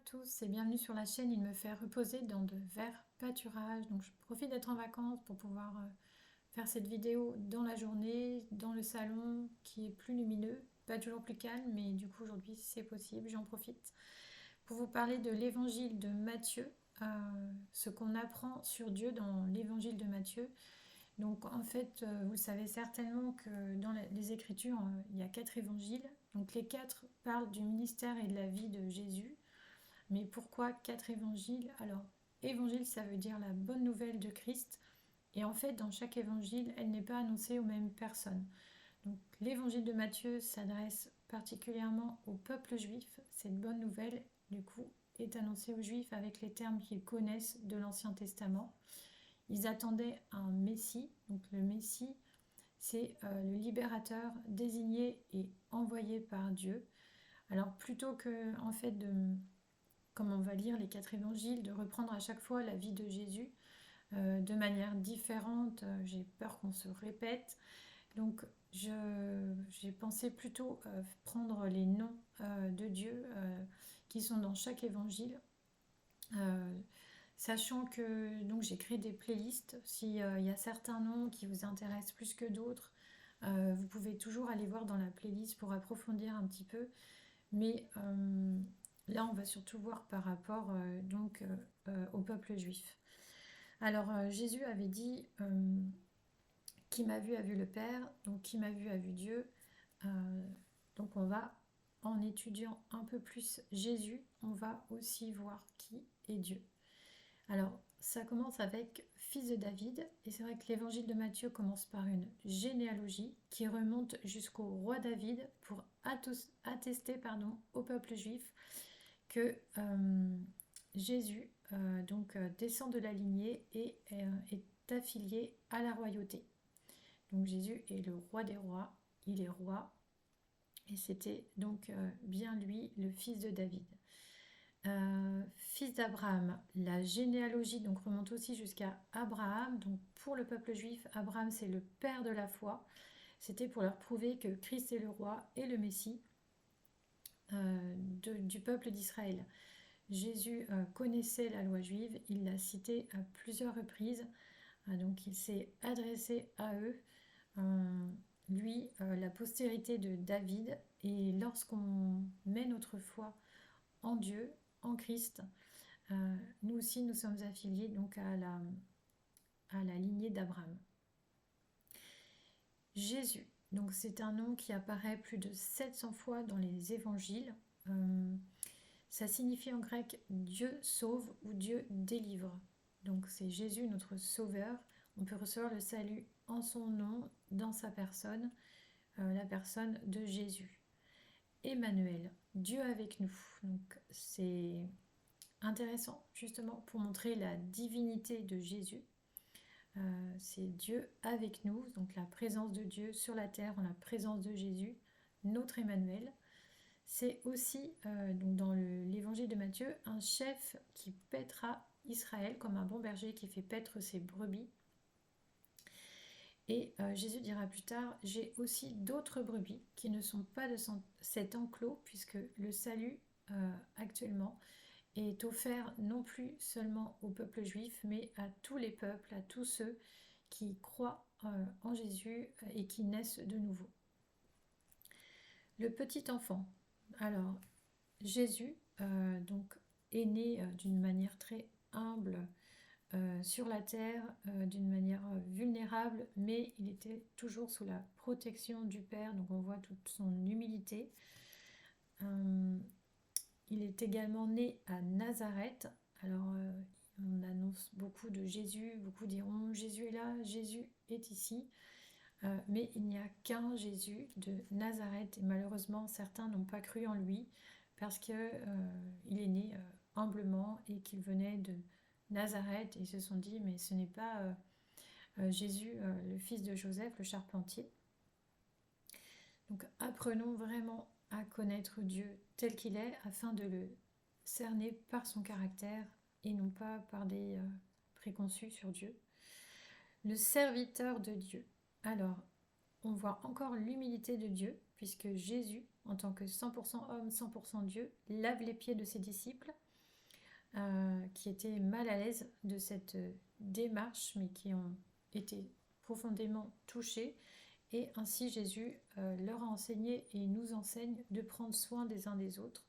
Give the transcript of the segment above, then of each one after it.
tous et bienvenue sur la chaîne Il me fait reposer dans de verts pâturages. Donc je profite d'être en vacances pour pouvoir faire cette vidéo dans la journée, dans le salon qui est plus lumineux, pas toujours plus calme, mais du coup aujourd'hui c'est possible, j'en profite. Pour vous parler de l'évangile de Matthieu, ce qu'on apprend sur Dieu dans l'évangile de Matthieu. Donc en fait, vous le savez certainement que dans les Écritures, il y a 4 évangiles. Donc les 4 parlent du ministère et de la vie de Jésus. Mais pourquoi 4 évangiles? Alors, évangile, ça veut dire la bonne nouvelle de Christ. Et en fait, dans chaque évangile, elle n'est pas annoncée aux mêmes personnes. Donc l'évangile de Matthieu s'adresse particulièrement au peuple juif. Cette bonne nouvelle, du coup, est annoncée aux juifs avec les termes qu'ils connaissent de l'Ancien Testament. Ils attendaient un Messie. Donc le Messie, c'est le libérateur désigné et envoyé par Dieu. Alors plutôt que en fait comme on va lire les 4 évangiles, de reprendre à chaque fois la vie de Jésus de manière différente, j'ai peur qu'on se répète. Donc j'ai pensé plutôt prendre les noms de Dieu qui sont dans chaque évangile. Euh, Sachant que donc j'ai créé des playlists, s'il y a certains noms qui vous intéressent plus que d'autres, vous pouvez toujours aller voir dans la playlist pour approfondir un petit peu. Mais là, on va surtout voir par rapport au peuple juif. Alors Jésus avait dit qui m'a vu a vu le Père, donc qui m'a vu a vu Dieu. Donc on va, en étudiant un peu plus Jésus, on va aussi voir qui est Dieu. Alors, ça commence avec fils de David, et c'est vrai que l'évangile de Matthieu commence par une généalogie qui remonte jusqu'au roi David pour attester au peuple juif que Jésus descend de la lignée et est affilié à la royauté. Donc Jésus est le roi des rois, il est roi, et c'était donc bien lui, le fils de David. Fils d'Abraham, la généalogie donc remonte aussi jusqu'à Abraham. Donc pour le peuple juif, Abraham c'est le père de la foi. C'était pour leur prouver que Christ est le roi et le Messie du peuple d'Israël. Jésus connaissait la loi juive, il l'a citée à plusieurs reprises, donc il s'est adressé à eux, lui, la postérité de David, et lorsqu'on met notre foi en Dieu, en Christ, nous aussi nous sommes affiliés donc à la lignée d'Abraham. Jésus, donc c'est un nom qui apparaît plus de 700 fois dans les évangiles. Ça signifie en grec Dieu sauve ou Dieu délivre. Donc c'est Jésus notre sauveur. On peut recevoir le salut en son nom, dans sa personne, la personne de Jésus. Emmanuel, Dieu avec nous. Donc c'est intéressant justement pour montrer la divinité de Jésus. C'est Dieu avec nous, donc la présence de Dieu sur la terre, en la présence de Jésus, notre Emmanuel. C'est aussi, donc dans l'évangile de Matthieu, un chef qui paîtra Israël comme un bon berger qui fait paître ses brebis. Et Jésus dira plus tard, j'ai aussi d'autres brebis qui ne sont pas de cet enclos, puisque le salut actuellement est offert non plus seulement au peuple juif, mais à tous les peuples, à tous ceux qui croient en Jésus et qui naissent de nouveau. Le petit enfant. Alors, Jésus donc est né d'une manière très humble sur la terre, d'une manière vulnérable, mais il était toujours sous la protection du Père, donc on voit toute son humilité. Il est également né à Nazareth. Alors, on annonce beaucoup de Jésus, beaucoup diront Jésus est là, Jésus est ici. Mais il n'y a qu'un Jésus de Nazareth et malheureusement certains n'ont pas cru en lui parce qu'il est né humblement et qu'il venait de Nazareth et ils se sont dit mais ce n'est pas Jésus, le fils de Joseph, le charpentier. Donc apprenons vraiment à connaître Dieu tel qu'il est afin de le cerner par son caractère et non pas par des préconçus sur Dieu. Le serviteur de Dieu. Alors, on voit encore l'humilité de Dieu, puisque Jésus, en tant que 100% homme, 100% Dieu, lave les pieds de ses disciples. qui étaient mal à l'aise de cette démarche, mais qui ont été profondément touchés. Et ainsi Jésus leur a enseigné et nous enseigne de prendre soin des uns des autres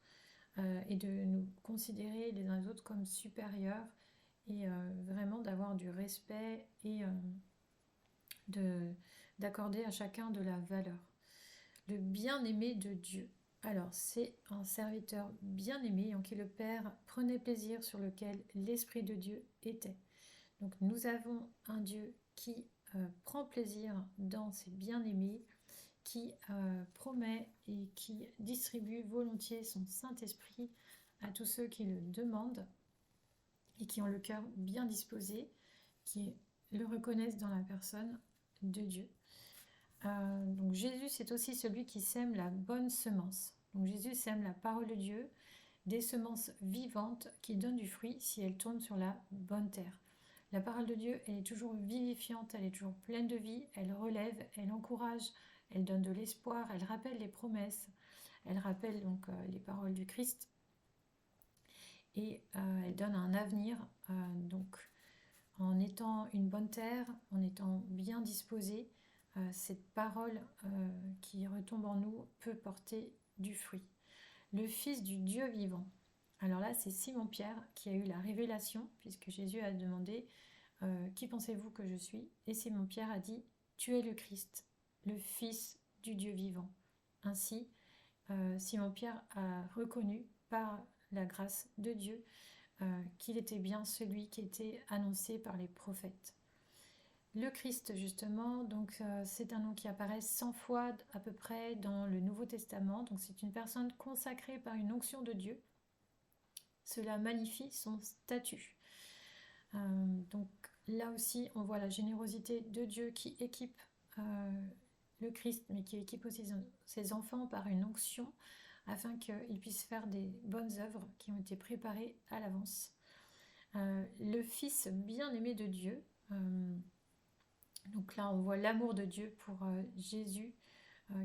et de nous considérer les uns les autres comme supérieurs et vraiment d'avoir du respect et d'accorder à chacun de la valeur. Le bien-aimé de Dieu. Alors, c'est un serviteur bien-aimé en qui le Père prenait plaisir, sur lequel l'Esprit de Dieu était. Donc, nous avons un Dieu qui prend plaisir dans ses bien-aimés, qui promet et qui distribue volontiers son Saint-Esprit à tous ceux qui le demandent et qui ont le cœur bien disposé, qui le reconnaissent dans la personne de Dieu. Donc Jésus, c'est aussi celui qui sème la bonne semence. Donc Jésus sème la parole de Dieu, des semences vivantes qui donnent du fruit si elles tombent sur la bonne terre. La parole de Dieu, elle est toujours vivifiante, elle est toujours pleine de vie, elle relève, elle encourage, elle donne de l'espoir, elle rappelle les promesses, elle rappelle donc les paroles du Christ et elle donne un avenir. Donc en étant une bonne terre, en étant bien disposée, cette parole qui retombe en nous peut porter du fruit. Le Fils du Dieu vivant. Alors là, c'est Simon-Pierre qui a eu la révélation, puisque Jésus a demandé « Qui pensez-vous que je suis ?» Et Simon-Pierre a dit « Tu es le Christ, le Fils du Dieu vivant. » Ainsi, Simon-Pierre a reconnu par la grâce de Dieu qu'il était bien celui qui était annoncé par les prophètes. Le Christ, justement, donc c'est un nom qui apparaît 100 fois à peu près dans le Nouveau Testament. Donc c'est une personne consacrée par une onction de Dieu. Cela magnifie son statut. Donc là aussi, on voit la générosité de Dieu qui équipe le Christ, mais qui équipe aussi ses enfants par une onction, afin qu'ils puissent faire des bonnes œuvres qui ont été préparées à l'avance. Le Fils bien-aimé de Dieu. Donc là, on voit l'amour de Dieu pour Jésus,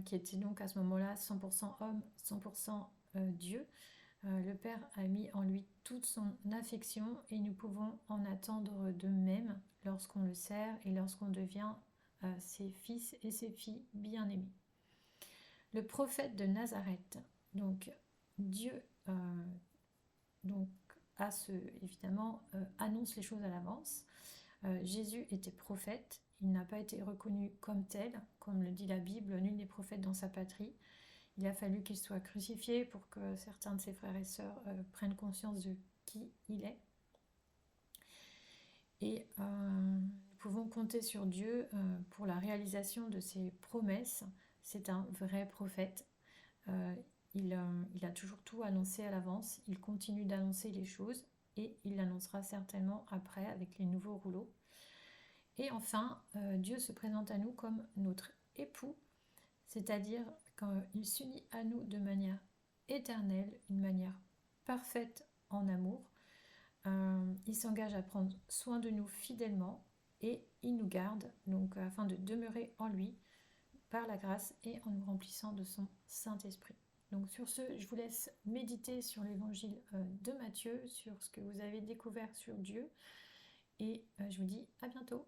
qui était donc à ce moment-là 100% homme, 100% Dieu. Le Père a mis en lui toute son affection et nous pouvons en attendre de même lorsqu'on le sert et lorsqu'on devient ses fils et ses filles bien-aimés. Le prophète de Nazareth. Donc Dieu donc, évidemment annonce les choses à l'avance. Jésus était prophète, il n'a pas été reconnu comme tel, comme le dit la Bible, nul n'est prophète dans sa patrie. Il a fallu qu'il soit crucifié pour que certains de ses frères et sœurs prennent conscience de qui il est. Et nous pouvons compter sur Dieu pour la réalisation de ses promesses. C'est un vrai prophète. Il a toujours tout annoncé à l'avance. Il continue d'annoncer les choses et il l'annoncera certainement après avec les nouveaux rouleaux. Et enfin, Dieu se présente à nous comme notre époux, c'est-à-dire quand il s'unit à nous de manière éternelle, une manière parfaite en amour. Il s'engage à prendre soin de nous fidèlement et il nous garde donc afin de demeurer en lui par la grâce et en nous remplissant de son Saint-Esprit. Donc sur ce, je vous laisse méditer sur l'évangile de Matthieu, sur ce que vous avez découvert sur Dieu et je vous dis à bientôt.